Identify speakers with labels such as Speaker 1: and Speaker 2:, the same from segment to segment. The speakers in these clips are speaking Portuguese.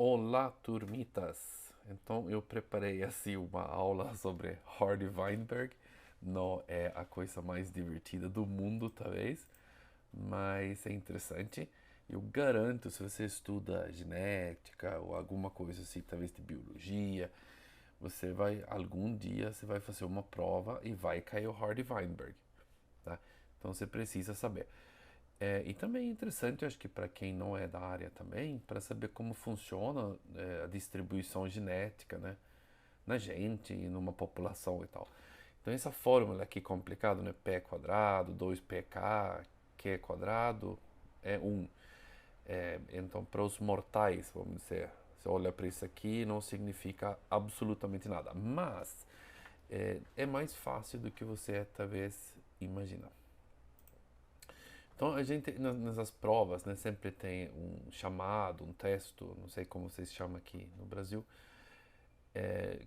Speaker 1: Olá, turmitas! Então eu preparei assim uma aula sobre Hardy Weinberg. Não é a coisa mais divertida do mundo, talvez, mas é interessante. Eu garanto, se você estuda genética ou alguma coisa assim, talvez de biologia, você vai algum dia você vai fazer uma prova e vai cair o Hardy Weinberg, tá? Então você precisa saber. E também é interessante, acho que para quem não é da área também, para saber como funciona a distribuição genética, né, na gente e numa população e tal. Então essa fórmula aqui complicada, né, P quadrado, 2pk, Q quadrado, é 1. Então para os mortais, vamos dizer, você olha para isso aqui não significa absolutamente nada, mas é mais fácil do que você talvez imagina. Então a gente nessas provas, né, sempre tem um chamado, um texto, não sei como vocês chamam aqui no Brasil,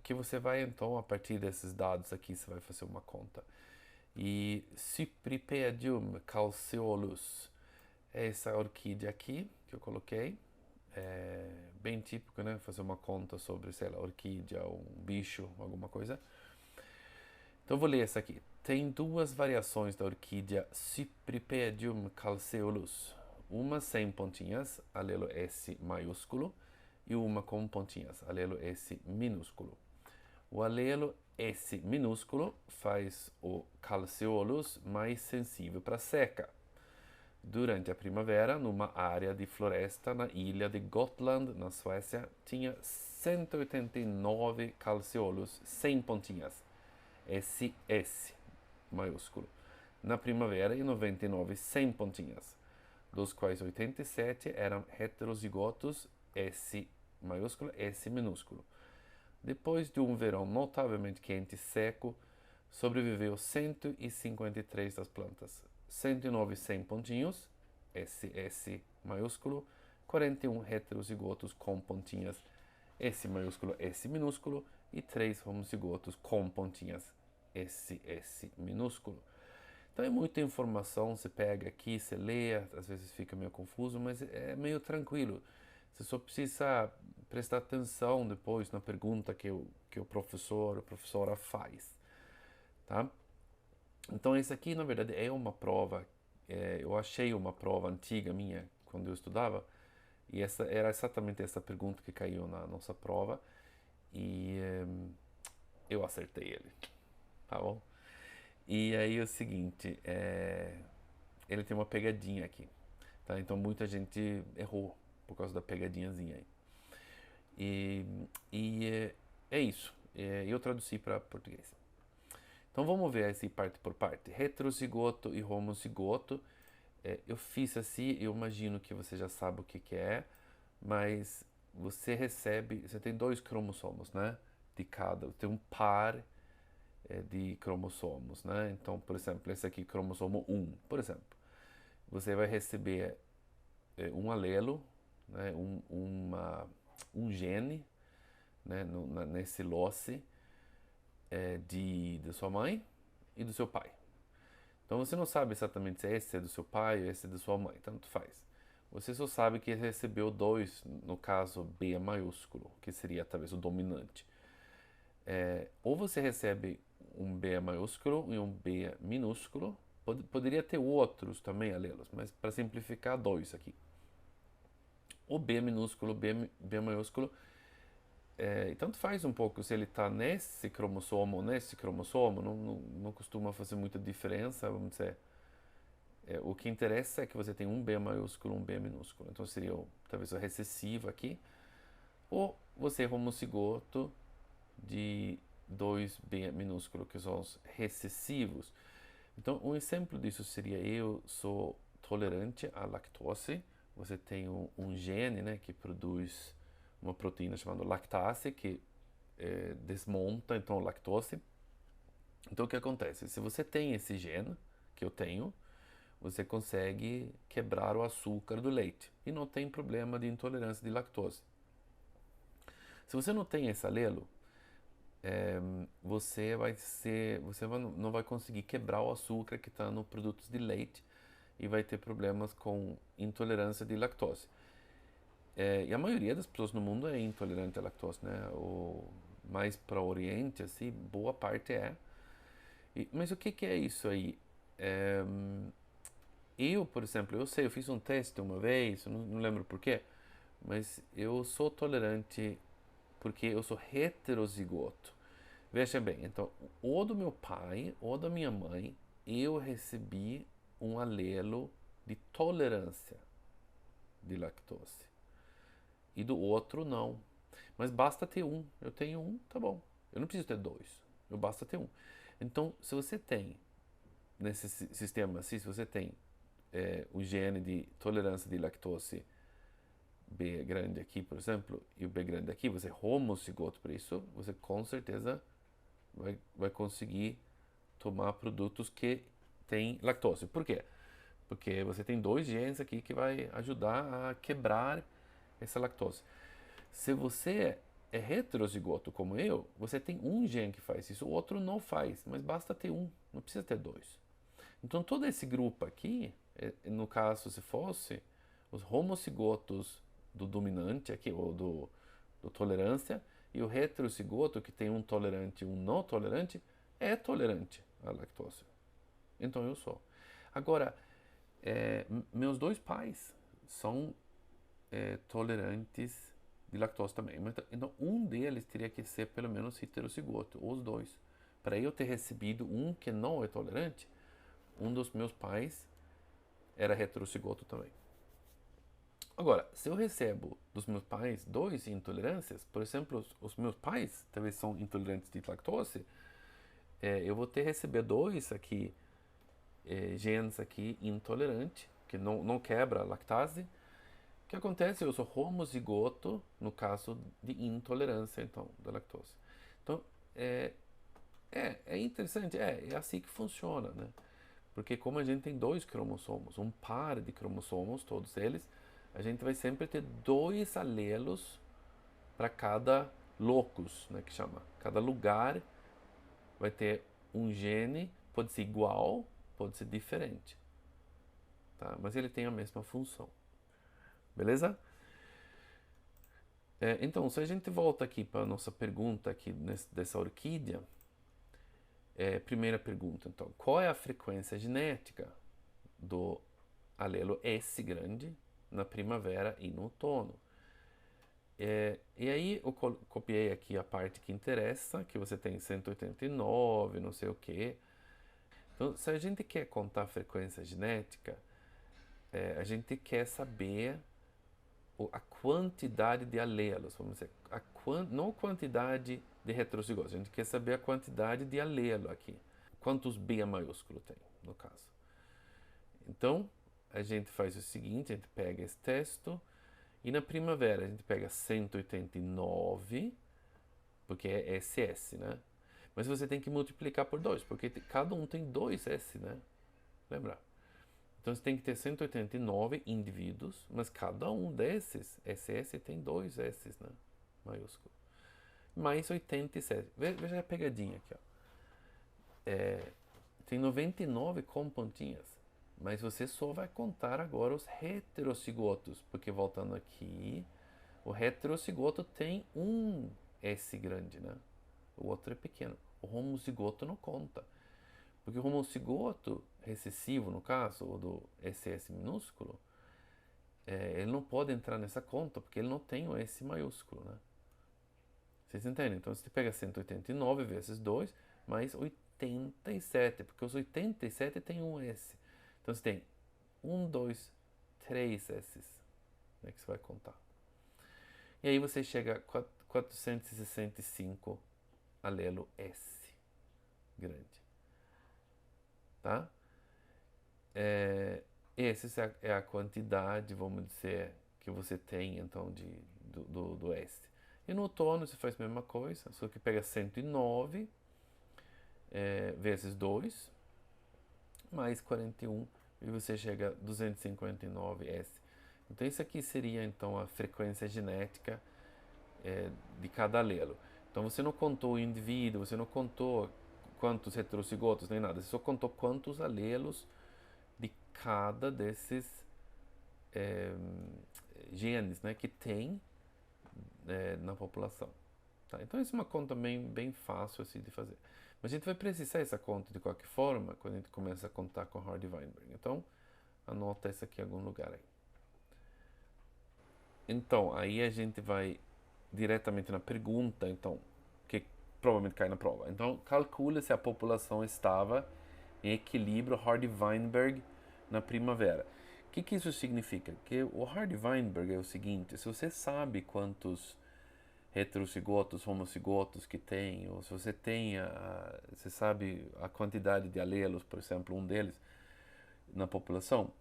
Speaker 1: que você vai então a partir desses dados aqui você vai fazer uma conta. E Cypripedium calceolus é essa orquídea aqui que eu coloquei, bem típico, né, fazer uma conta sobre, sei lá, orquídea, um bicho, alguma coisa. Então eu vou ler essa aqui. Tem duas variações da orquídea Cypripedium calceolus. Uma sem pontinhas, alelo S maiúsculo, e uma com pontinhas, alelo S minúsculo. O alelo S minúsculo faz o calceolus mais sensível para seca. Durante a primavera, numa área de floresta na ilha de Gotland, na Suécia, tinha 189 calceolus sem pontinhas. SS maiúsculo. Na primavera, e 99 sem pontinhas, dos quais 87 eram heterozigotos S maiúsculo, S minúsculo. Depois de um verão notavelmente quente e seco, sobreviveu 153 das plantas, 109 sem pontinhos, SS maiúsculo, 41 heterozigotos com pontinhas, S maiúsculo, S minúsculo, e 3 homozigotos com pontinhas, SS minúsculo. Então é muita informação, você pega aqui, você lê, às vezes fica meio confuso, mas é meio tranquilo. Você só precisa prestar atenção depois na pergunta que o professor, a professora faz, tá? Então esse aqui, na verdade, é uma prova, eu achei uma prova antiga minha, quando eu estudava, e essa era exatamente essa pergunta que caiu na nossa prova, e eu acertei ele, tá bom? E aí é o seguinte, ele tem uma pegadinha aqui, tá? Então muita gente errou por causa da pegadinhazinha aí. E, é isso. Eu traduzi para português. Então vamos ver assim parte por parte. Heterozigoto e homozigoto. Eu fiz assim, eu imagino que você já sabe o que é, mas você tem dois cromossomos, né? De cada, tem um par de cromossomos, né? Então, por exemplo, esse aqui, cromossomo 1, por exemplo, você vai receber um alelo, né? Um gene, né? Nesse loce de sua mãe e do seu pai. Então você não sabe exatamente se esse é do seu pai ou esse é da sua mãe, tanto faz. Você só sabe que recebeu dois, no caso B maiúsculo, que seria talvez o dominante. Ou você recebe um B maiúsculo e um B minúsculo. Poderia ter outros também alelos, mas para simplificar, dois aqui. O B minúsculo, B maiúsculo, e tanto faz um pouco se ele está nesse cromossomo ou nesse cromossomo, não costuma fazer muita diferença, vamos dizer. O que interessa é que você tem um B maiúsculo e um B minúsculo. Então seria talvez o recessivo aqui. Ou você é homozigoto de dois B minúsculo, que são os recessivos. Então um exemplo disso seria: eu sou tolerante à lactose. Você tem um gene, né, que produz uma proteína chamada lactase, que desmonta então a lactose. Então o que acontece? Se você tem esse gene, que eu tenho, você consegue quebrar o açúcar do leite e não tem problema de intolerância de lactose. Se você não tem esse alelo, não vai conseguir quebrar o açúcar que está nos produtos de leite e vai ter problemas com intolerância de lactose. E a maioria das pessoas no mundo é intolerante à lactose, né? O mais para o Oriente, assim, boa parte é. Mas o que que é isso aí? É, eu, por exemplo, eu sei, eu fiz um teste uma vez, eu não lembro por quê, mas eu sou tolerante porque eu sou heterozigoto. Veja bem, então, ou do meu pai ou da minha mãe, eu recebi um alelo de tolerância de lactose. E do outro, não. Mas basta ter um. Eu tenho um, tá bom. Eu não preciso ter dois. Eu basta ter um. Então, se você tem, nesse sistema assim, se você tem o gene de tolerância de lactose B grande aqui, por exemplo, e o B grande aqui, você é homozigoto para isso, você com certeza vai conseguir tomar produtos que têm lactose. Por quê? Porque você tem dois genes aqui que vai ajudar a quebrar essa lactose. Se você é heterozigoto como eu, você tem um gene que faz isso, o outro não faz, mas basta ter um, não precisa ter dois. Então todo esse grupo aqui, no caso se fosse os homozigotos do dominante aqui, ou do tolerância, e o heterozigoto que tem um tolerante e um não tolerante, é tolerante à lactose. Então eu sou. Agora, meus dois pais são tolerantes de lactose também. Então, um deles teria que ser pelo menos heterozigoto, os dois. Para eu ter recebido um que não é tolerante, um dos meus pais era heterozigoto também. Agora, se eu recebo dos meus pais dois intolerâncias, por exemplo, os meus pais talvez são intolerantes de lactose, eu vou ter receber dois aqui, genes aqui intolerante, que não quebra a lactase. O que acontece? Eu sou homozigoto no caso de intolerância, então, da lactose. Então, é interessante, é assim que funciona, né? Porque como a gente tem dois cromossomos, um par de cromossomos, todos eles, a gente vai sempre ter dois alelos para cada locus, né, que chama. Cada lugar vai ter um gene, pode ser igual, pode ser diferente, tá? Mas ele tem a mesma função. Beleza? Então, se a gente volta aqui para a nossa pergunta aqui dessa orquídea, primeira pergunta, então, qual é a frequência genética do alelo S grande na primavera e no outono? E aí eu copiei aqui a parte que interessa, que você tem 189, não sei o quê. Então, se a gente quer contar a frequência genética, a gente quer saber a quantidade de alelos, vamos dizer, não a quantidade de heterozigose, a gente quer saber a quantidade de alelo aqui. Quantos B maiúsculo tem, no caso. Então, a gente faz o seguinte, a gente pega esse texto, e na primavera a gente pega 189, porque é SS, né? Mas você tem que multiplicar por 2, porque cada um tem 2 S, né? Lembra? Então você tem que ter 189 indivíduos, mas cada um desses SS tem 2 S, né? Maiúsculo. Mais 87. Veja a pegadinha aqui, ó. Tem 99 com pontinhas, mas você só vai contar agora os heterocigotos, porque voltando aqui, o heterocigoto tem um S grande, né? O outro é pequeno. O homozigoto não conta. Porque o homozigoto recessivo, no caso, ou do SS minúsculo, ele não pode entrar nessa conta, porque ele não tem o S maiúsculo, né? Vocês entendem? Então, você pega 189 vezes 2, mais 87, porque os 87 tem um S. Então, você tem 1, 2, 3 S's, né, que você vai contar. E aí você chega a 465 alelo S grande. Tá? Essa é a quantidade, vamos dizer, que você tem então do S. E no outono você faz a mesma coisa, só que pega 109 vezes 2, mais 41, e você chega a 259 S. Então isso aqui seria então a frequência genética de cada alelo. Então você não contou o indivíduo, você não contou quantos heterocigotos, nem nada, você só contou quantos alelos de cada desses genes, né, que tem na população. Tá? Então, isso é uma conta bem fácil assim, de fazer. Mas a gente vai precisar essa conta de qualquer forma quando a gente começa a contar com Hardy-Weinberg. Então, anota isso aqui em algum lugar aí. Então, aí a gente vai diretamente na pergunta, então, que provavelmente cai na prova. Então, calcule se a população estava em equilíbrio Hardy-Weinberg na primavera. O que isso significa? Que o Hardy-Weinberg é o seguinte: se você sabe quantos heterocigotos, homocigotos que tem, ou se você você sabe a quantidade de alelos, por exemplo, um deles na população,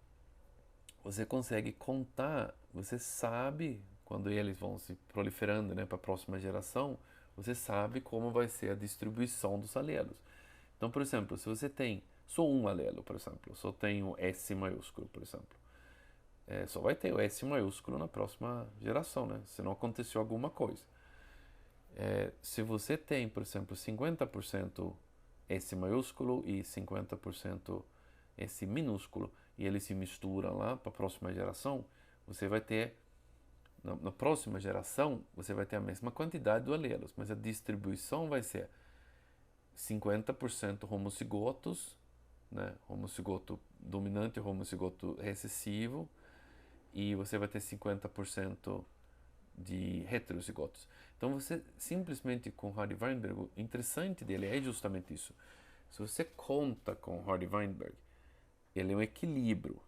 Speaker 1: você consegue contar, você sabe quando eles vão se proliferando, né, para a próxima geração, você sabe como vai ser a distribuição dos alelos. Então, por exemplo, se você tem só um alelo, por exemplo, só tem o S maiúsculo, por exemplo, só vai ter o S maiúsculo na próxima geração, né? Se não aconteceu alguma coisa. Se você tem, por exemplo, 50% S maiúsculo e 50% S minúsculo, e eles se misturam lá para a próxima geração, você vai ter, na próxima geração, você vai ter a mesma quantidade de alelos, mas a distribuição vai ser 50% homocigotos, né? Homocigoto dominante e homocigoto recessivo, e você vai ter 50% de heterocigotos. Então você simplesmente com Hardy-Weinberg, o interessante dele é justamente isso. Se você conta com Hardy-Weinberg, ele é um equilíbrio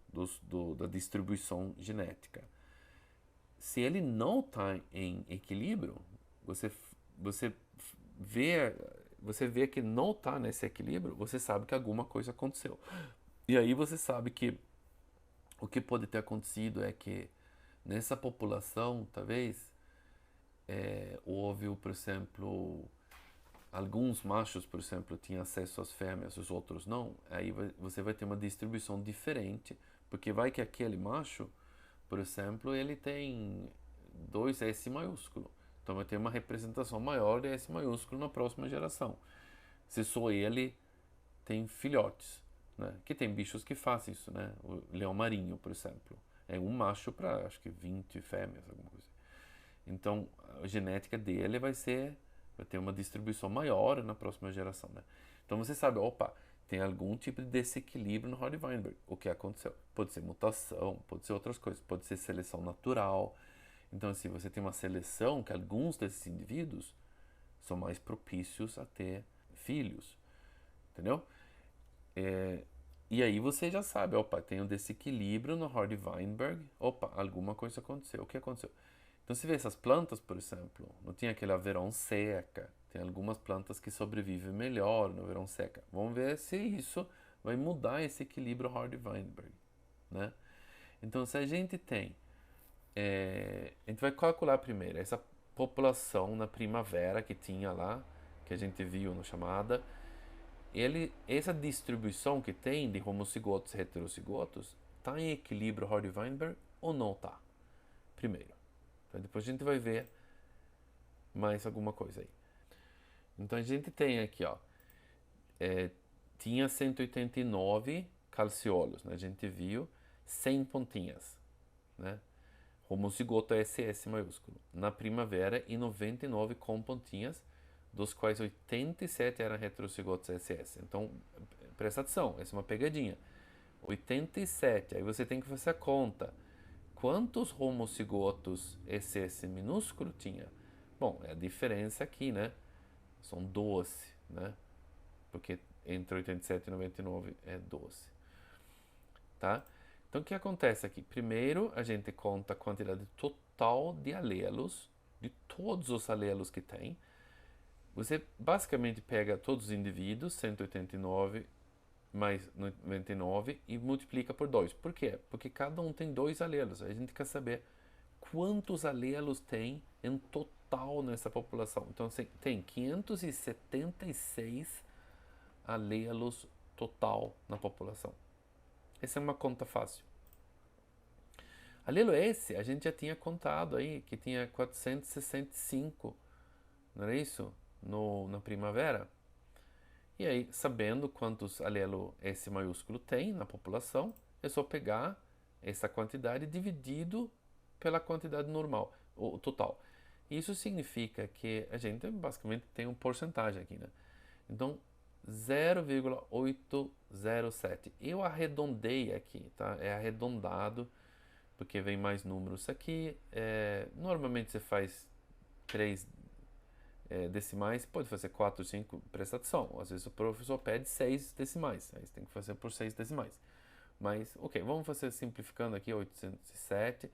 Speaker 1: da distribuição genética. Se ele não está em equilíbrio, você vê que não está nesse equilíbrio, você sabe que alguma coisa aconteceu. E aí você sabe que o que pode ter acontecido é que nessa população, talvez, houve, por exemplo, alguns machos, por exemplo, tinham acesso às fêmeas, os outros não. Aí você vai ter uma distribuição diferente, porque vai que aquele macho, por exemplo, ele tem 2 S maiúsculo. Então vai ter uma representação maior de S maiúsculo na próxima geração. Se só ele tem filhotes, né? Que tem bichos que fazem isso, né? O leão marinho, por exemplo, é um macho para acho que 20 fêmeas, alguma coisa. Então a genética dele vai ter uma distribuição maior na próxima geração, né? Então você sabe, opa, tem algum tipo de desequilíbrio no Hardy-Weinberg. O que aconteceu? Pode ser mutação, pode ser outras coisas, pode ser seleção natural. Então, assim, você tem uma seleção que alguns desses indivíduos são mais propícios a ter filhos, entendeu? E aí você já sabe, opa, tem um desequilíbrio no Hardy-Weinberg, opa, alguma coisa aconteceu. O que aconteceu? Então, se vê essas plantas, por exemplo, não tinha aquela verão seca, tem algumas plantas que sobrevivem melhor no verão seca. Vamos ver se isso vai mudar esse equilíbrio Hardy-Weinberg, né? Então, se a gente tem, a gente vai calcular primeiro essa população na primavera que tinha lá, que a gente viu na chamada, essa distribuição que tem de homocigotos e heterocigotos, está em equilíbrio Hardy-Weinberg ou não está? Primeiro. Então, depois a gente vai ver mais alguma coisa aí. Então a gente tem aqui, ó, tinha 189 calciolos, né? A gente viu 100 pontinhas, né? Homocigoto SS maiúsculo. Na primavera, e 99 com pontinhas, dos quais 87 eram heterocigotos SS. Então, presta atenção, essa é uma pegadinha. 87, aí você tem que fazer a conta. Quantos homocigotos SS minúsculo tinha? Bom, é a diferença aqui, né? São 12, né? Porque entre 87 e 99 é 12. Tá? Então, o que acontece aqui? Primeiro, a gente conta a quantidade total de alelos, de todos os alelos que tem. Você basicamente pega todos os indivíduos, 189 mais 99, e multiplica por 2. Por quê? Porque cada um tem 2 alelos. A gente quer saber quantos alelos tem em total nessa população. Então, você tem 576 alelos total na população. Essa é uma conta fácil. Alelo esse, a gente já tinha contado aí, que tinha 465, não era isso? Na primavera. E aí, sabendo quantos alelo S maiúsculo tem na população, é só pegar essa quantidade dividido pela quantidade normal, o total. Isso significa que a gente basicamente tem uma porcentagem aqui, né? Então, 0,807. Eu arredondei aqui, tá? É arredondado, porque vem mais números aqui. Normalmente você faz 3 decimais, pode fazer 4, 5, presta atenção. Às vezes o professor pede 6 decimais, aí você tem que fazer por 6 decimais. Mas, ok, vamos fazer simplificando aqui, 807.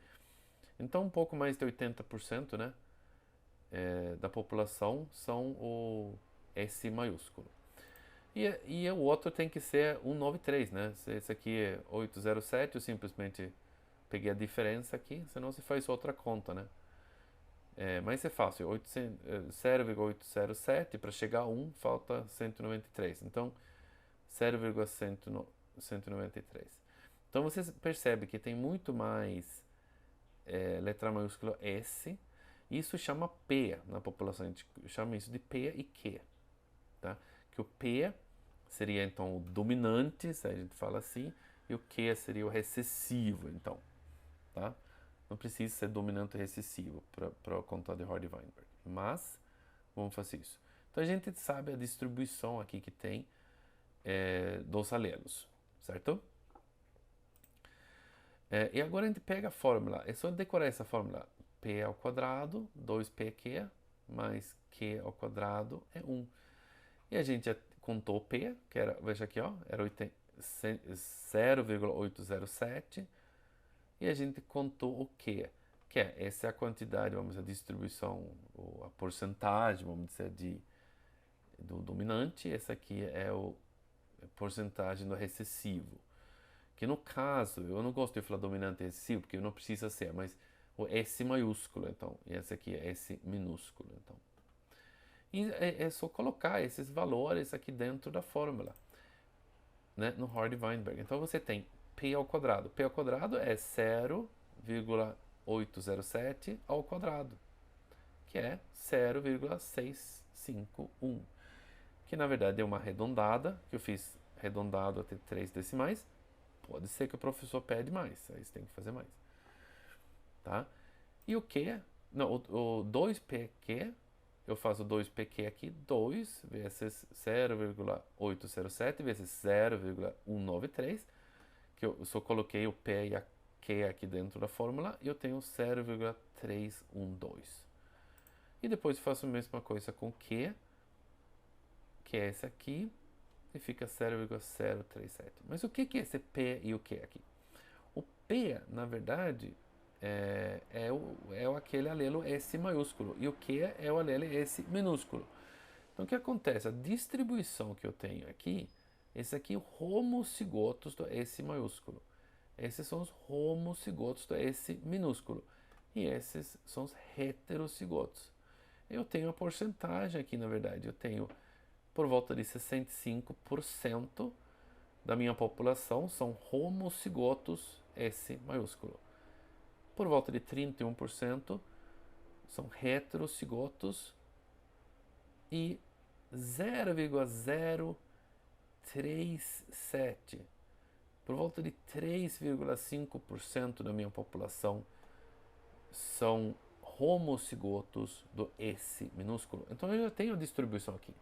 Speaker 1: Então, um pouco mais de 80%, né, da população são o S maiúsculo. E o outro tem que ser 193, né? Se esse aqui é 807, eu simplesmente peguei a diferença aqui, senão você faz outra conta, né? Mas é fácil, 0,807 para chegar a 1 falta 193. Então, 0,193. Então você percebe que tem muito mais letra maiúscula S. Isso chama P na população, a gente chama isso de P e Q. Tá? Que o P seria então o dominante, se a gente fala assim, e o Q seria o recessivo, então. Tá? Não precisa ser dominante recessivo para contar de Hardy-Weinberg, mas vamos fazer isso. Então a gente sabe a distribuição aqui que tem dos alelos, certo? E agora a gente pega a fórmula, é só decorar essa fórmula. P ao quadrado, 2pq, mais q ao quadrado é 1. E a gente já contou P, que era, veja aqui, ó, era 0,807. E a gente contou o Q, que essa é a quantidade, vamos dizer, a distribuição, ou a porcentagem, vamos dizer, do dominante. Essa aqui é a porcentagem do recessivo. Que no caso, eu não gosto de falar dominante e recessivo, porque não precisa ser, mas o S maiúsculo, então. E essa aqui é S minúsculo, então. E é só colocar esses valores aqui dentro da fórmula, né, no Hardy-Weinberg. Então você tem P ao quadrado. P ao quadrado é 0,807 ao quadrado, que é 0,651. Que na verdade é uma arredondada, que eu fiz arredondado até 3 decimais. Pode ser que o professor pede mais, aí você tem que fazer mais. Tá? E o Q? Não, o 2pq, eu faço 2pq aqui, 2 vezes 0,807 vezes 0,193, que eu só coloquei o P e a Q aqui dentro da fórmula, e eu tenho 0,312. E depois faço a mesma coisa com Q, que é esse aqui, e fica 0,037. Mas o que é esse P e o Q aqui? O P, na verdade, é aquele alelo S maiúsculo, e o Q é o alelo S minúsculo. Então o que acontece? A distribuição que eu tenho aqui, esse aqui é o homocigotos do S maiúsculo. Esses são os homocigotos do S minúsculo. E esses são os heterocigotos. Eu tenho a porcentagem aqui, na verdade. Eu tenho por volta de 65% da minha população são homocigotos S maiúsculo. Por volta de 31% são heterocigotos e 0,037, por volta de 3,5% da minha população são homocigotos do S minúsculo. Então eu já tenho a distribuição aqui.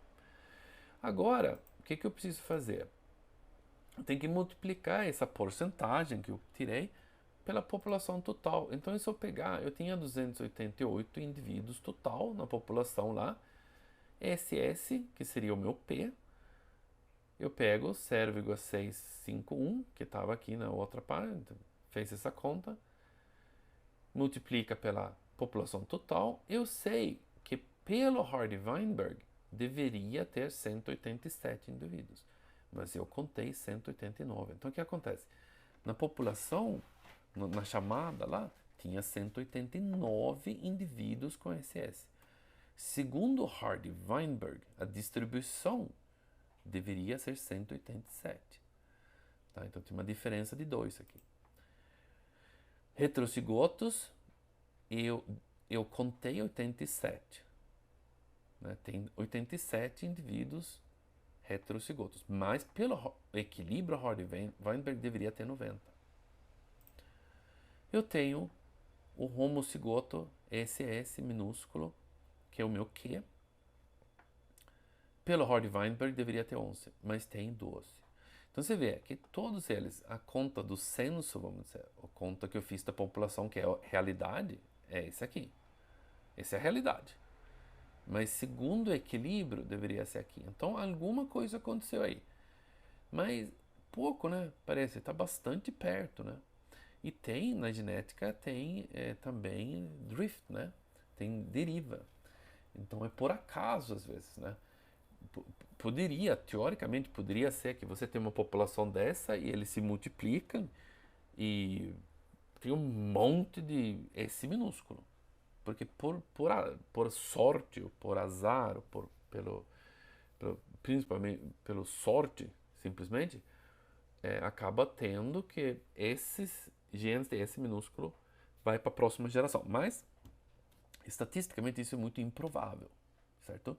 Speaker 1: Agora, o que eu preciso fazer? Eu tenho que multiplicar essa porcentagem que eu tirei pela população total. Então, se eu pegar, eu tinha 288 indivíduos total na população lá. SS, que seria o meu P, eu pego 0,651, que estava aqui na outra parte, fez essa conta, multiplica pela população total. Eu sei que pelo Hardy-Weinberg deveria ter 187 indivíduos, mas eu contei 189. Então o que acontece? Na população, na chamada lá, tinha 189 indivíduos com SS. Segundo Hardy-Weinberg, a distribuição deveria ser 187. Tá? Então tem uma diferença de 2 aqui. Heterocigotos, eu contei 87. Né? Tem 87 indivíduos heterocigotos, mas pelo equilíbrio Hardy-Weinberg deveria ter 90. Eu tenho o homozigoto, esse minúsculo, que é o meu Q, pelo Hardy-Weinberg deveria ter 11, mas tem 12. Então você vê que todos eles, a conta do censo, vamos dizer, a conta que eu fiz da população, que é a realidade, é esse aqui. Essa é a realidade. Mas segundo o equilíbrio, deveria ser aqui. Então alguma coisa aconteceu aí. Mas pouco, né? Parece, está bastante perto, né? E tem, na genética, tem também drift, né? Tem deriva. Então é por acaso, às vezes, né? Poderia, teoricamente, poderia ser que você tem uma população dessa e eles se multiplicam e tem um monte de esse minúsculo. Porque por sorte, ou por azar, ou principalmente pelo sorte, simplesmente, acaba tendo que esses genes desse minúsculo vai para a próxima geração. Mas, estatisticamente, isso é muito improvável, certo?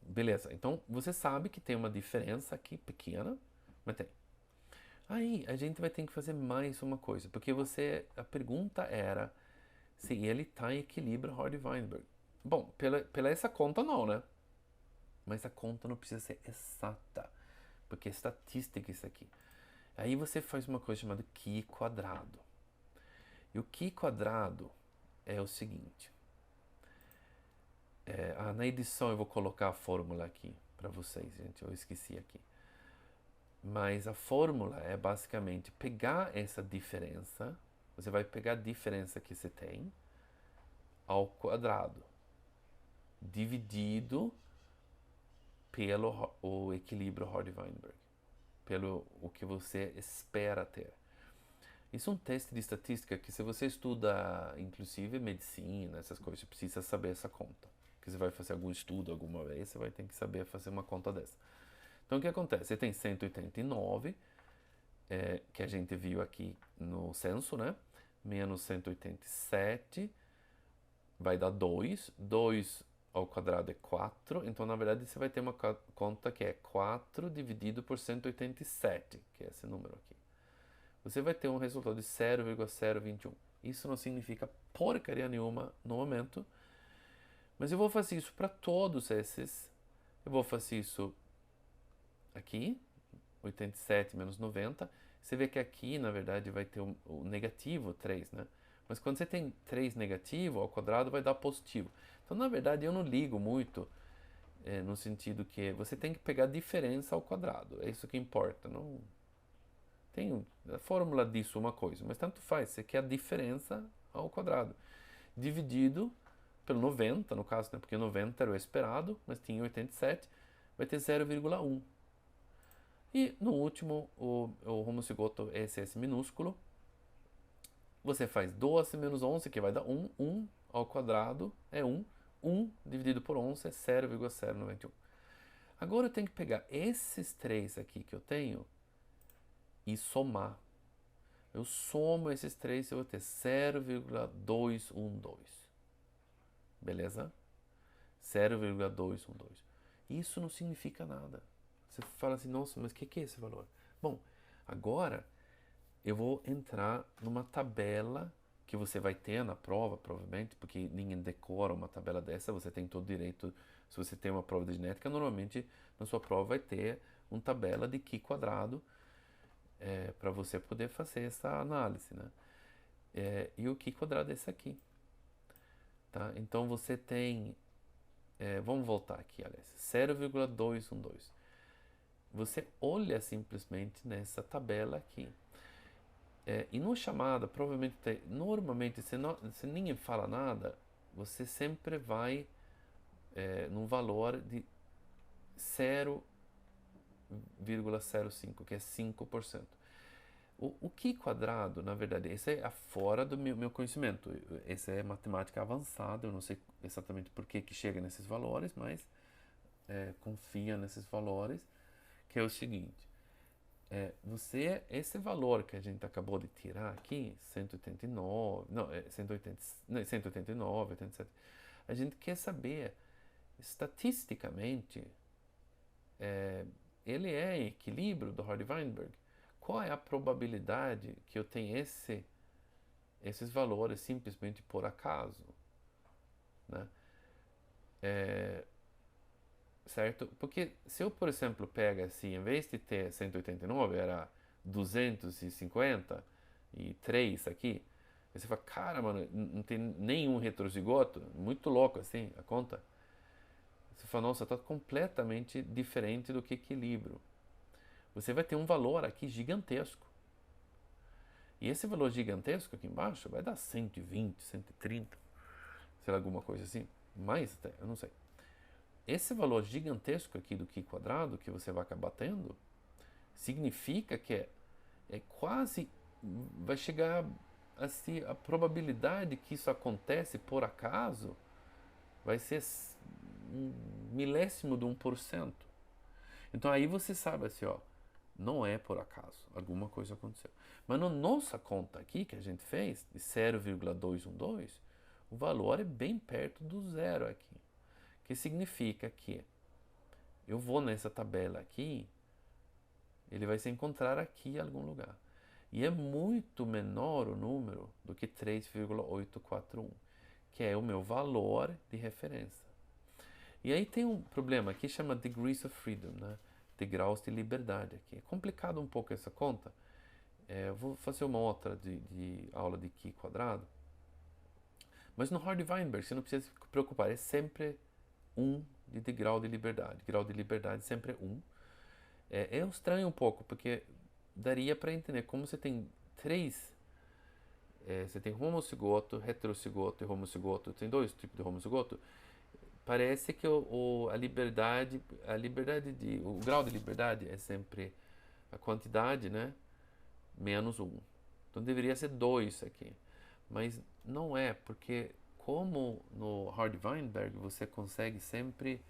Speaker 1: Beleza, então você sabe que tem uma diferença aqui pequena, mas tem. Aí a gente vai ter que fazer mais uma coisa, porque a pergunta era se ele está em equilíbrio Hardy-Weinberg. Bom, pela essa conta não, né? Mas a conta não precisa ser exata, porque é estatística isso aqui. Aí você faz uma coisa chamada Qi quadrado. E o Qi quadrado é o seguinte. Na edição eu vou colocar a fórmula aqui para vocês, gente. Eu esqueci aqui. Mas a fórmula é basicamente pegar essa diferença. Você vai pegar a diferença que você tem ao quadrado, dividido pelo o equilíbrio Hardy-Weinberg, pelo o que você espera ter. Isso é um teste de estatística que, se você estuda, inclusive, medicina, essas coisas, você precisa saber essa conta. Porque você vai fazer algum estudo alguma vez, você vai ter que saber fazer uma conta dessa. Então, o que acontece? Você tem 189, que a gente viu aqui no censo, né? Menos 187, vai dar 2. 2 ao quadrado é 4. Então, na verdade, você vai ter uma conta que é 4 dividido por 187, que é esse número aqui. Você vai ter um resultado de 0,021. Isso não significa porcaria nenhuma no momento, mas eu vou fazer isso para todos esses. Eu vou fazer isso aqui, 87 menos 90. Você vê que aqui, na verdade, vai ter o negativo 3, né? Mas quando você tem 3 negativo, ao quadrado vai dar positivo. Então, na verdade, eu não ligo muito no sentido que você tem que pegar a diferença ao quadrado. É isso que importa. Não tem a fórmula disso uma coisa, mas tanto faz. Você quer a diferença ao quadrado. Dividido pelo 90, no caso, né? Porque 90 era o esperado, mas tinha 87, vai ter 0,1. E no último, o homozigoto SS minúsculo, você faz 12 menos 11, que vai dar 1. 1 ao quadrado é 1. 1 dividido por 11 é 0,091. Agora eu tenho que pegar esses três aqui que eu tenho e somar. Eu somo esses três e eu vou ter 0,212. Beleza? 0,212. Isso não significa nada. Você fala assim, nossa, mas o que é esse valor? Bom, agora eu vou entrar numa tabela que você vai ter na prova, provavelmente, porque ninguém decora uma tabela dessa, você tem todo direito, se você tem uma prova de genética, normalmente na sua prova vai ter uma tabela de Qi quadrado para você poder fazer essa análise, né? E o Qi quadrado é esse aqui, tá? Então você tem, vamos voltar aqui, aliás, 0,212. Você olha simplesmente nessa tabela aqui. E no chamada, provavelmente, normalmente, se ninguém fala nada, você sempre vai num valor de 0,05, que é 5%. O Qi quadrado, na verdade, esse é fora do meu conhecimento. Esse é matemática avançada, eu não sei exatamente por que chega nesses valores, mas confia nesses valores, que é o seguinte. Esse valor que a gente acabou de tirar aqui, 189, não, 180, 189, 87, a gente quer saber, estatisticamente, ele é em equilíbrio do Hardy-Weinberg. Qual é a probabilidade que eu tenho esses valores simplesmente por acaso, né? Certo? Porque se eu, por exemplo, pego assim, em vez de ter 189, era 253 aqui, aí você fala, cara, mano, não tem nenhum heterozigoto, muito louco assim, a conta. Você fala, nossa, está completamente diferente do que equilíbrio. Você vai ter um valor aqui gigantesco. E esse valor gigantesco aqui embaixo vai dar 120, 130, sei lá, alguma coisa assim. Mais até, eu não sei. Esse valor gigantesco aqui do Qi quadrado que você vai acabar tendo, significa que é quase, vai chegar assim, a probabilidade que isso acontece por acaso vai ser um milésimo de 1%. Então aí você sabe assim, ó, não é por acaso, alguma coisa aconteceu. Mas na nossa conta aqui, que a gente fez, de 0,212, o valor é bem perto do zero aqui. Que significa que eu vou nessa tabela aqui, ele vai se encontrar aqui em algum lugar. E é muito menor o número do que 3,841, que é o meu valor de referência. E aí tem um problema aqui, chama Degrees of Freedom, né? Degraus de liberdade aqui. É complicado um pouco essa conta. Eu vou fazer uma outra de aula de Qi quadrado. Mas no Hardy-Weinberg, você não precisa se preocupar, é sempre 1 de degrau de liberdade. Grau de liberdade sempre é 1. É estranho um pouco, porque daria para entender como você tem três. Você tem homocigoto, heterocigoto e homocigoto. Tem dois tipos de homocigoto. Parece que o grau de liberdade é sempre a quantidade, né, menos 1. Então deveria ser 2 aqui. Mas não é, porque como no Hardy-Weinberg você consegue sempre,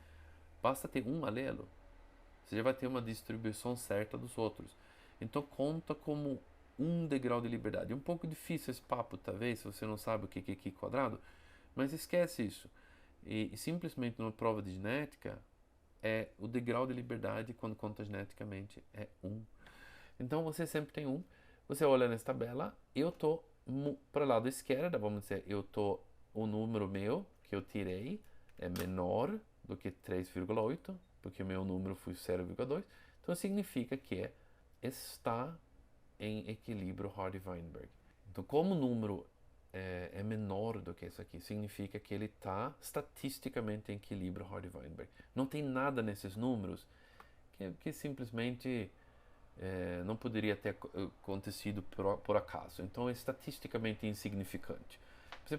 Speaker 1: basta ter um alelo, você já vai ter uma distribuição certa dos outros. Então conta como um degrau de liberdade. É um pouco difícil esse papo, talvez, se você não sabe o que é Qi quadrado, mas esquece isso. E simplesmente numa prova de genética, o degrau de liberdade, quando conta geneticamente, é 1. Então você sempre tem 1. Você olha nessa tabela, eu tô para o lado esquerdo, vamos dizer, o número meu que eu tirei é menor do que 3,8, porque o meu número foi 0,2. Então significa que está em equilíbrio Hardy-Weinberg. Então, como o número é menor do que isso aqui, significa que ele está estatisticamente em equilíbrio Hardy-Weinberg. Não tem nada nesses números que simplesmente não poderia ter acontecido por acaso. Então é estatisticamente insignificante.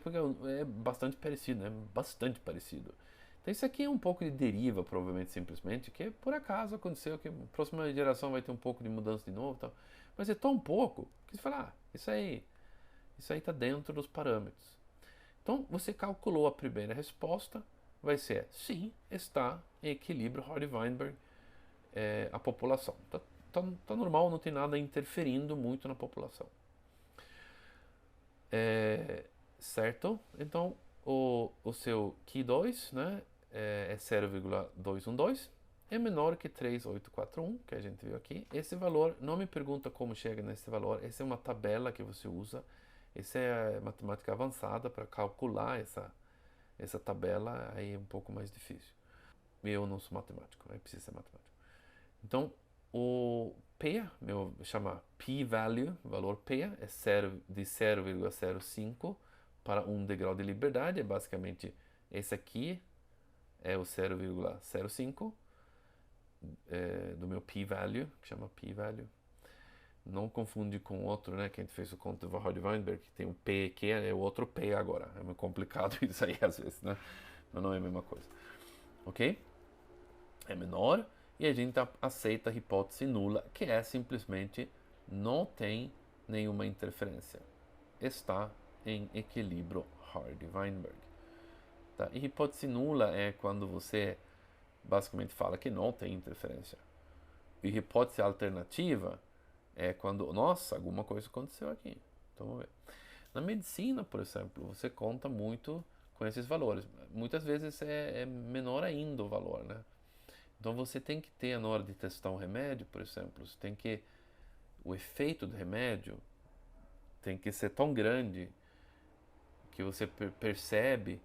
Speaker 1: Porque é bastante parecido, né? Bastante parecido. Então isso aqui é um pouco de deriva, provavelmente, simplesmente, que por acaso aconteceu, que a próxima geração vai ter um pouco de mudança de novo, tal. Mas é tão pouco que você fala, isso aí está dentro dos parâmetros. Então você calculou a primeira resposta, vai ser sim, está em equilíbrio Hardy-Weinberg a população. Tá normal, não tem nada interferindo muito na população. Certo? Então o seu Qi2, né, é 0,212, é menor que 3,841, que a gente viu aqui. Esse valor, não me pergunta como chega nesse valor, essa é uma tabela que você usa, essa é matemática avançada para calcular essa tabela, aí é um pouco mais difícil. Eu não sou matemático, aí precisa ser matemático. Então, o P, chama p-value, valor P, é de 0,05 para 1 degrau de liberdade, é basicamente esse aqui, é o 0,05 do meu p-value, que chama p-value. Não confunde com outro, né, que a gente fez o conto do Hardy-Weinberg, que tem o P que é o outro P agora. É meio complicado isso aí às vezes, né? Mas não é a mesma coisa. Ok? É menor e a gente aceita a hipótese nula, que é simplesmente não tem nenhuma interferência. Está em equilíbrio Hardy-Weinberg. Tá? E hipótese nula é quando você basicamente fala que não tem interferência. E hipótese alternativa é quando, nossa, alguma coisa aconteceu aqui. Então vamos ver. Na medicina, por exemplo, você conta muito com esses valores. Muitas vezes é menor ainda o valor, né? Então você tem que ter, na hora de testar um remédio, por exemplo, o efeito do remédio tem que ser tão grande porque você percebe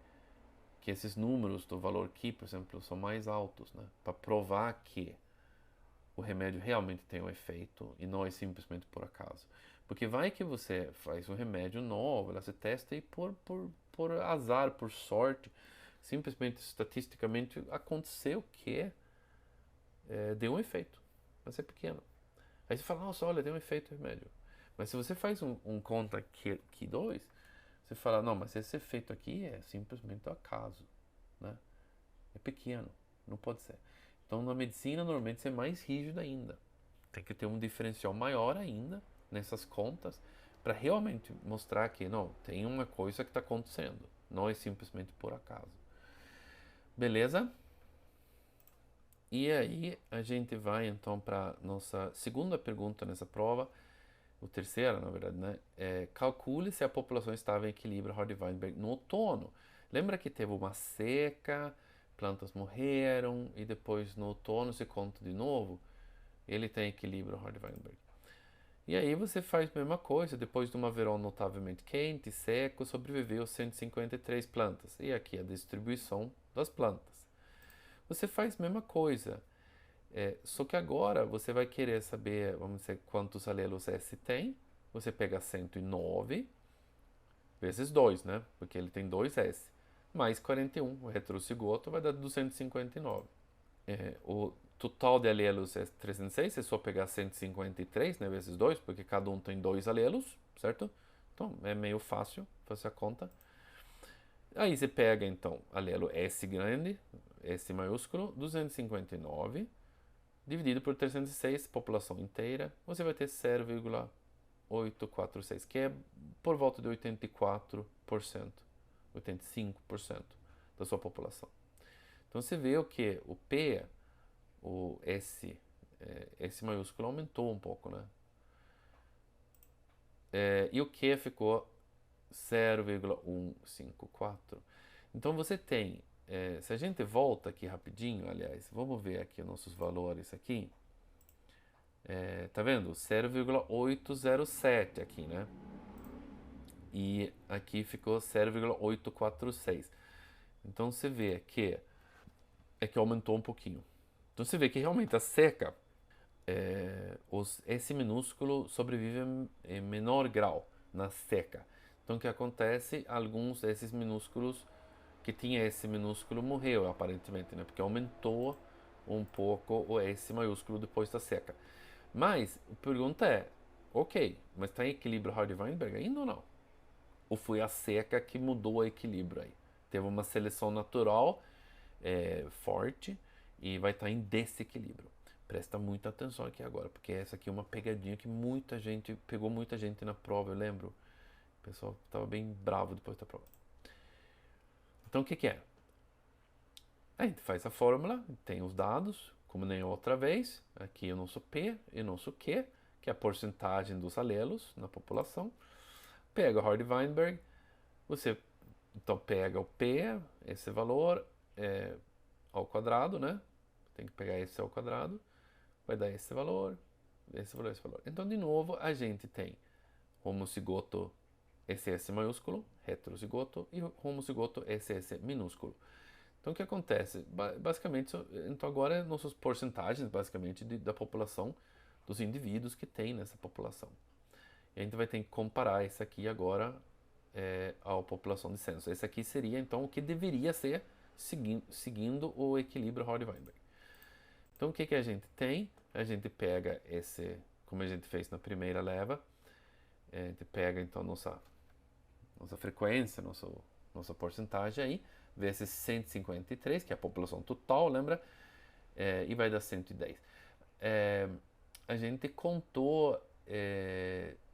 Speaker 1: que esses números do valor Q, por exemplo, são mais altos, né? Para provar que o remédio realmente tem um efeito e não é simplesmente por acaso. Porque vai que você faz um remédio novo, você testa e por azar, por sorte, simplesmente estatisticamente aconteceu que deu um efeito, mas é pequeno. Aí você fala, nossa, olha, deu um efeito o remédio. Mas se você faz um conta Q2, você fala, não, mas esse efeito aqui é simplesmente um acaso, né? É pequeno, não pode ser. Então, na medicina, normalmente, você é mais rígido ainda. Tem que ter um diferencial maior ainda nessas contas para realmente mostrar que, não, tem uma coisa que está acontecendo. Não é simplesmente por acaso. Beleza? E aí, a gente vai, então, para nossa segunda pergunta nessa prova. O terceiro, na verdade, né? Calcule se a população estava em equilíbrio Hardy-Weinberg no outono. Lembra que teve uma seca, plantas morreram e depois no outono se conta de novo? Ele tem equilíbrio Hardy-Weinberg. E aí você faz a mesma coisa, depois de uma verão notavelmente quente e seco, sobreviveu 153 plantas. E aqui a distribuição das plantas. Você faz a mesma coisa, só que agora você vai querer saber, vamos dizer, quantos alelos S tem. Você pega 109 vezes 2, né? Porque ele tem 2 S. Mais 41, o heterocigoto vai dar 259. O total de alelos é 306, você só pegar 153, né, vezes 2, porque cada um tem 2 alelos, certo? Então é meio fácil fazer a conta. Aí você pega então alelo S grande, S maiúsculo, 259 dividido por 306, população inteira, você vai ter 0,846, que é por volta de 84%, 85% da sua população. Então você vê o que? O P, o S, S maiúsculo aumentou um pouco, né? E o Q ficou 0,154. Então você tem, se a gente volta aqui rapidinho, aliás, vamos ver aqui os nossos valores aqui. Tá vendo? 0,807 aqui, né? E aqui ficou 0,846. Então você vê que aumentou um pouquinho. Então você vê que realmente a seca, os S minúsculo sobrevivem em menor grau na seca. Então o que acontece? Alguns desses minúsculos que tinha S minúsculo morreu aparentemente, né? Porque aumentou um pouco o S maiúsculo depois da seca. Mas a pergunta é, ok, mas está em equilíbrio Hardy-Weinberg ainda ou não? Ou foi a seca que mudou o equilíbrio aí? Teve uma seleção natural forte e vai estar em desequilíbrio. Presta muita atenção aqui agora, porque essa aqui é uma pegadinha que muita gente, pegou muita gente na prova, eu lembro. O pessoal estava bem bravo depois da prova. Então o que é? A gente faz a fórmula, tem os dados, como nem outra vez. Aqui o nosso P e o nosso Q, que é a porcentagem dos alelos na população. Pega o Hardy-Weinberg, você então pega o P, esse valor ao quadrado, né? Tem que pegar esse ao quadrado, vai dar esse valor, esse valor, esse valor. Então, de novo, a gente tem homocigoto SS maiúsculo, heterocigoto e homocigoto SS minúsculo. Então, o que acontece? Basicamente, então agora nossas porcentagens, basicamente, da população, dos indivíduos que tem nessa população. E a gente vai ter que comparar esse aqui agora à população de censo. Esse aqui seria, então, o que deveria ser seguindo o equilíbrio Hardy-Weinberg. Então, o que a gente tem? A gente pega esse, como a gente fez na primeira leva, a gente pega, então, nossa frequência, nossa porcentagem aí, vezes 153, que é a população total, lembra? E vai dar 110. A gente contou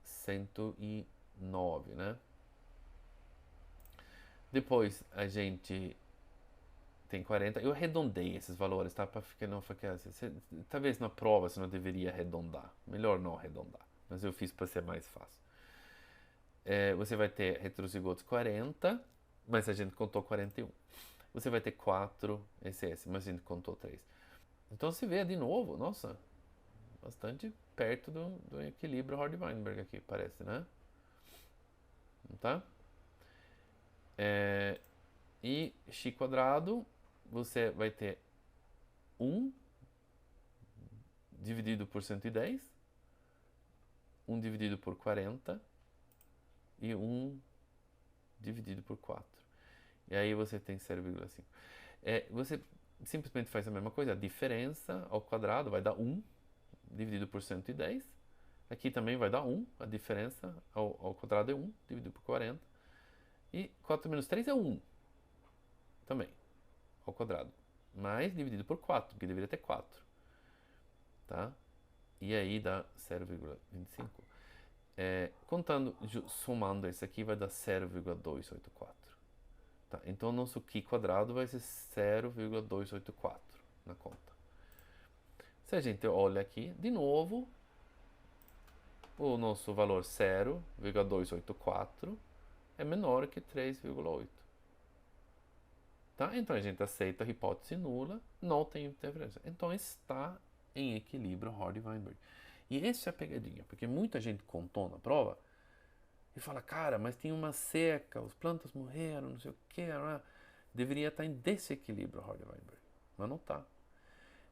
Speaker 1: 109, né? Depois a gente tem 40. Eu arredondei esses valores, tá? Para ficar não ficar assim. Talvez na prova você não deveria arredondar. Melhor não arredondar. Mas eu fiz para ser mais fácil. Você vai ter heterocigotos 40, mas a gente contou 41. Você vai ter 4 SS, mas a gente contou 3. Então se vê de novo, nossa, bastante perto do equilíbrio Hardy-Weinberg aqui, parece, né? Não tá? E x quadrado, você vai ter 1 dividido por 110, 1 dividido por 40 e 1 dividido por 4. E aí você tem 0,5. Você simplesmente faz a mesma coisa, a diferença ao quadrado vai dar 1 dividido por 110. Aqui também vai dar 1, a diferença ao quadrado é 1 dividido por 40. E 4 menos 3 é 1 também, ao quadrado. Mais dividido por 4, porque deveria ter 4. Tá? E aí dá 0,25. Contando, somando esse aqui, vai dar 0,284. Tá? Então, o nosso Q quadrado vai ser 0,284 na conta. Se a gente olha aqui, de novo, o nosso valor 0,284 é menor que 3,8. Tá? Então, a gente aceita a hipótese nula, não tem interferência. Então, está em equilíbrio Hardy-Weinberg. E essa é a pegadinha, porque muita gente contou na prova e fala, cara, mas tem uma seca, as plantas morreram, não sei o que, deveria estar em desequilíbrio Hardy-Weinberg, mas não está.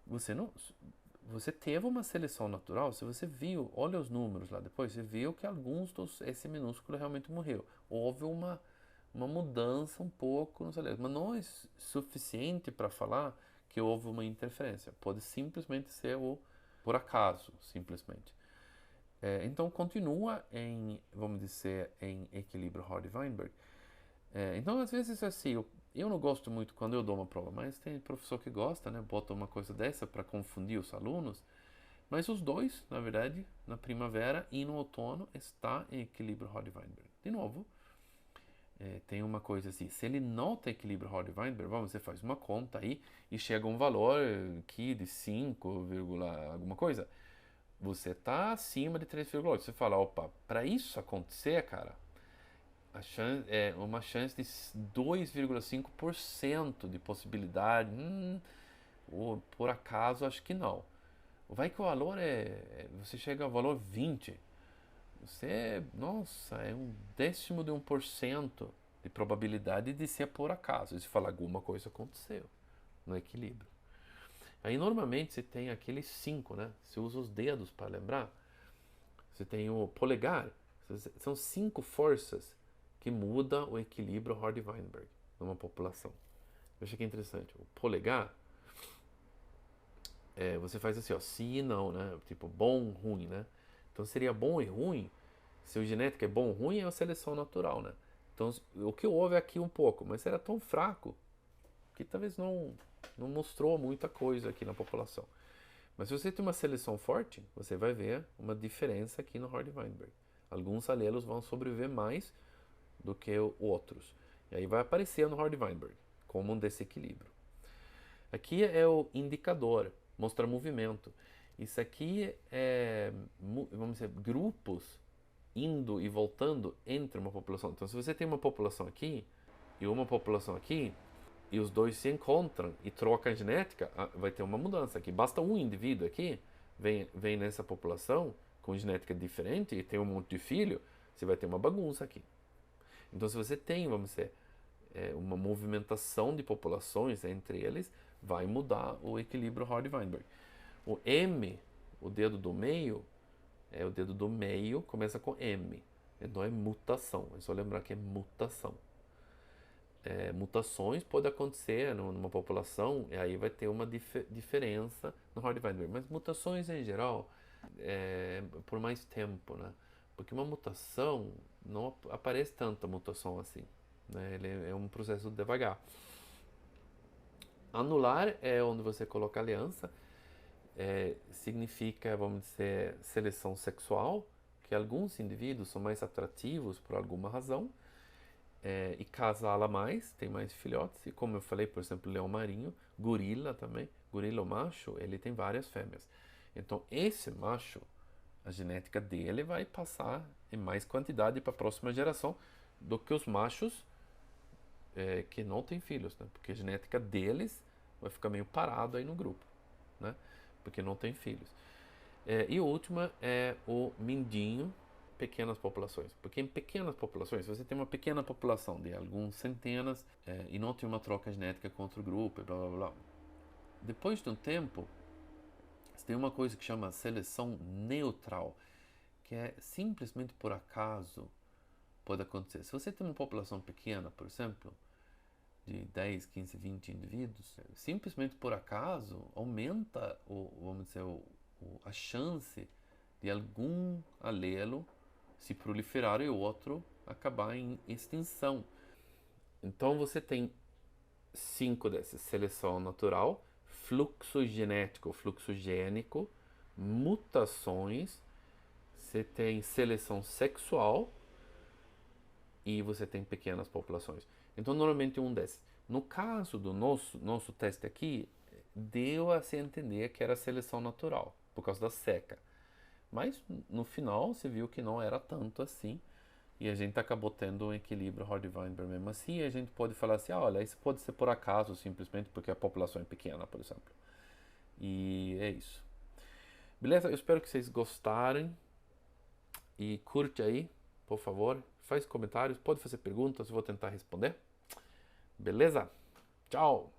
Speaker 1: Você teve uma seleção natural, se você viu, olha os números lá depois, você viu que esse minúsculo realmente morreu. Houve uma mudança um pouco no celeiro, mas não é suficiente para falar que houve uma interferência. Pode simplesmente ser por acaso, simplesmente. Então continua vamos dizer, em equilíbrio Hardy-Weinberg. Então às vezes assim, eu não gosto muito quando eu dou uma prova, mas tem professor que gosta, né? Bota uma coisa dessa para confundir os alunos. Mas os dois, na verdade, na primavera e no outono, está em equilíbrio Hardy-Weinberg. De novo, tem uma coisa assim, se ele não tem equilíbrio Hardy-Weinberg, você faz uma conta aí e chega a um valor aqui de 5, alguma coisa, você está acima de 3,8. Você fala, opa, para isso acontecer, cara, a chance, uma chance de 2,5% de possibilidade, ou por acaso, acho que não. Vai que o valor você chega ao valor 20. Nossa, é 1/10 de 1% de probabilidade de ser por acaso. E se falar alguma coisa aconteceu no equilíbrio. Aí normalmente você tem aqueles 5, né? Você usa os dedos para lembrar. Você tem o polegar. São 5 forças que mudam o equilíbrio Hardy-Weinberg numa população. Eu achei que é interessante. O polegar, você faz assim, ó, sim e não, né? Tipo, bom, ruim, né? Então seria bom e ruim. Se o genético é bom ou ruim, é a seleção natural, né? Então o que houve aqui um pouco, mas era tão fraco que talvez não mostrou muita coisa aqui na população. Mas se você tem uma seleção forte, você vai ver uma diferença aqui no Hardy-Weinberg. Alguns alelos vão sobreviver mais do que outros. E aí vai aparecer no Hardy-Weinberg como um desequilíbrio. Aqui é o indicador, mostra movimento. Isso aqui vamos dizer, grupos indo e voltando entre uma população. Então, se você tem uma população aqui e uma população aqui, e os dois se encontram e trocam a genética, vai ter uma mudança aqui. Basta um indivíduo aqui, vem nessa população com genética diferente e tem um monte de filho, você vai ter uma bagunça aqui. Então, se você tem, vamos dizer, uma movimentação de populações entre eles, vai mudar o equilíbrio Hardy-Weinberg. O M, o dedo do meio, o dedo do meio começa com M. Então é mutação. É só lembrar que é mutação. Mutações podem acontecer numa população e aí vai ter uma diferença no Hardy-Weinberg. Mas mutações em geral por mais tempo, né? Porque uma mutação não aparece tanta mutação assim, né? Ele é um processo devagar. Anular é onde você coloca aliança. Significa, vamos dizer, seleção sexual, que alguns indivíduos são mais atrativos por alguma razão e casala mais, tem mais filhotes. E como eu falei, por exemplo, leão marinho, gorila também, gorila macho, ele tem várias fêmeas. Então esse macho, a genética dele vai passar em mais quantidade para a próxima geração do que os machos que não têm filhos, né? Porque a genética deles vai ficar meio parado aí no grupo, né? Porque não tem filhos. E o último é o mindinho, pequenas populações. Porque em pequenas populações, se você tem uma pequena população de alguns centenas e não tem uma troca genética com outro grupo, e blá blá blá. Depois de um tempo, você tem uma coisa que chama seleção neutral, que é simplesmente por acaso pode acontecer. Se você tem uma população pequena, por exemplo, de 10, 15, 20 indivíduos, simplesmente por acaso aumenta vamos dizer, a chance de algum alelo se proliferar e o outro acabar em extinção. Então você tem 5 desses: seleção natural, fluxo genético, fluxo gênico, mutações, você tem seleção sexual e você tem pequenas populações. Então, normalmente um desses. No caso do nosso teste aqui, deu a se entender que era seleção natural, por causa da seca. Mas, no final, você viu que não era tanto assim. E a gente acabou tendo um equilíbrio Hardy-Weinberg mesmo assim. E a gente pode falar assim, olha, isso pode ser por acaso, simplesmente porque a população é pequena, por exemplo. E é isso. Beleza? Eu espero que vocês gostarem. E curte aí, por favor. Faz comentários, pode fazer perguntas, eu vou tentar responder. Beleza? Tchau!